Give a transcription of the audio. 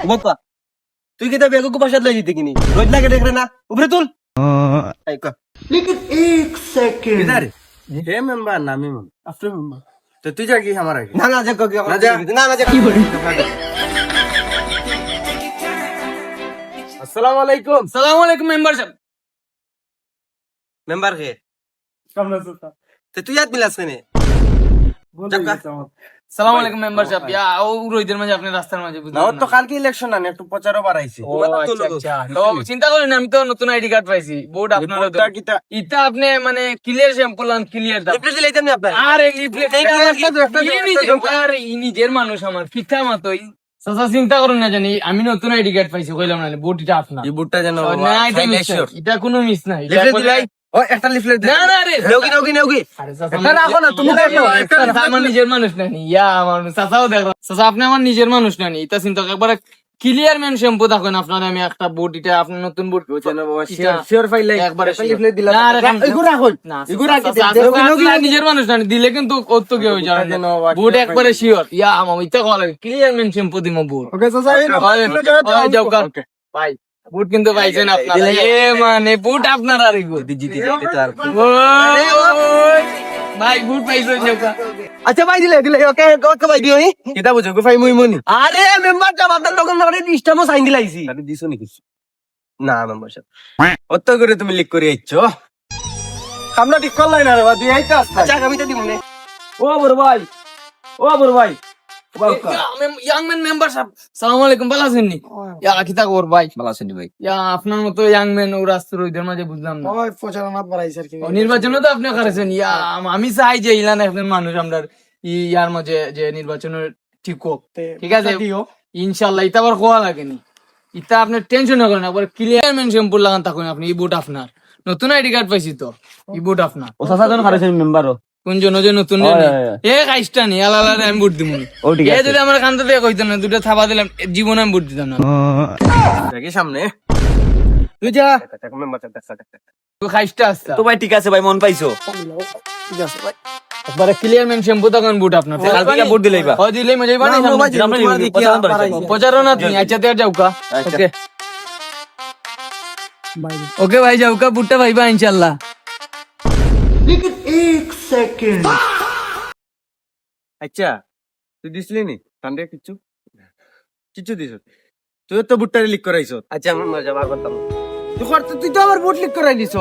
বাপ্পা তুই কি তা বেগু বাসাত লই দিতে কিনি রোজ লাগে দেখ রে না উপরে তুল এই ক लेकिन एक सेकंड किधर हे मेंबर ना मेंबर आफ्टर मेंबर तो तू जागी हमारा না না যা কি না যা। না না যা কি বলি अस्सलाम वालेकुम সালাম আলাইকুম মেম্বার সাহেব। মেম্বার কে कमरा सुता তে তুই ইয়াত মিলাস কেনে সালাম আলাইকুম মেম্বার সাহেব। ইয়া ও রোহিতের মাঝে আপনি রাস্তার মাঝে বুঝলেন না ও তো কালকে ইলেকশন আনে একটু প্রচারও বাড়াইছে ও আচ্ছা আচ্ছা। তো চিন্তা করেন না, আমি তো নতুন আইডি কার্ড পাইছি, ভোট আপনার রিপোর্টটা কিটা ইটা আপনি মানে ক্লিয়ার স্যাম্পল আন ক্লিয়ার দাও। লিফলেট দিলাইতাম না আপনার আর এই লিফলেট আর ই নিজের মানুষ আমার পিতা মাতই সাসা চিন্তা করুন না জানি আমি নতুন আইডি কার্ড পাইছি কইলাম না ভোট এটা আপনার এই বুটটা যেন না এটা miss নাই, এটা কোনো মিস নাই লিফলেট দিলাই ও একটা লিফলেট না না রে নেওকি নেওকি নেওকি আরে চাচা, এটা রাখো না, তুমি দেখো। চাচা আমার নিজের মানুষ না নি, ইয়া আমার চাচাও দেখো চাচা আপনি আমার নিজের মানুষ না নি, এটা চিন্তা একবার ক্লিয়ার মেন শ্যাম্পু দেখেন আপনার আমি একটা বুট এটা আপনার নতুন বুট যেন বাবা শিওর ফাইল একবারে একটা লিফলেট দিলাম না, রে, এগুলো রাখো না এগুলো রাখি চাচা, আপনার নিজের মানুষ না নি, দিলে কিন্তু কত কি হয়ে যাবে যেন বাবা বুট একবারে শিওর ইয়া আমার ইটা কল ক্লিয়ার মেন শ্যাম্পু দিমো বুট ওকে চাচা যাও ভাই বুট কিন্তু পাইছেন আপনারা এ মানে বুট আপনার আর এগো জিতি যাইতে তার ভাই বুট পাইছেন যাও আচ্ছা ভাই দিলে দিলে ওকে ওকে ভাই দিও কিটা বুঝো গো ফাই মুই মনি আরে মেম্বার সাহেব আপনার দোকান ধরে ডিস্টামও সাইন দিলাইছি আরে দিছো নাকি না মেম্বার সাহেব অত করে তুমি লিক করে আইছো আমরা ঠিক করলাই না রে বা দিয়ে আইতা আচ্ছা আমি তো দিব না ও বড় ভাই ও বড় ভাই ইয়াং ম্যান মেম্বার সাহেব সালাম আলাইকুম ভালো আছেন নি ইয়া কিতা খবর ভাই ভালো আছেন ভাই ইয়া আপনার মতো ইয়াং ম্যান ও রাস্তার ওইদের মাঝে বুঝলাম না ওই প্রচারণা বাড়াইছে আর কি ও নির্বাচনে তো আপনি করেছেন ইয়া আমি চাই যে ইলান একজন মানুষ আমরা ইয়ার মাঝে যে নির্বাচনের ঠিক হোক ঠিক আছে ইনশাল্লাহ এটা আবার কোয়া লাগেনি এটা আপনি টেনশন করেন একবার ক্লিয়ার মেন শ্যাম্পু লাগান থাকুন আপনি এই বুট আপনার নতুন আইডি কার্ড পাইছি তো এই বুট আপনার ও চাচা জন হারাইছেন মেম্বারও কোনজন যে নতুন এ কাইস্টা নি আলাদা আমি ভোট দিব ও ঠিক এ যদি আমার কান্দা দিয়ে কইতাম না দুটো থাবা দিলাম জীবনে আমি ভোট দিতাম না দেখি সামনে তুই যা মেম্বার সাহেব তুই খাইস্টা আসতা তো ভাই ঠিক আছে ভাই মন পাইছো একবারে ক্লিয়ার মেন শ্যাম্পু তখন বুট আপনার কালকে ভোট দিলাইবা ও দিলে মজা পানি প্রচারণা তুমি আচ্ছা তে যাও কা ওকে ওকে ভাই যাও কা বুটটা ভাইবা ইনশাআল্লাহ लेकिन एक सेकंड আচ্ছা তুই দিসলি নি ঠান্ডা কিছু কিছু দিছ তুই তো বুটটা লিক করাইছ আচ্ছা মেম্বার সাহেব আর করতাম না। তুই তো আবার বুট লিক করাই দিছ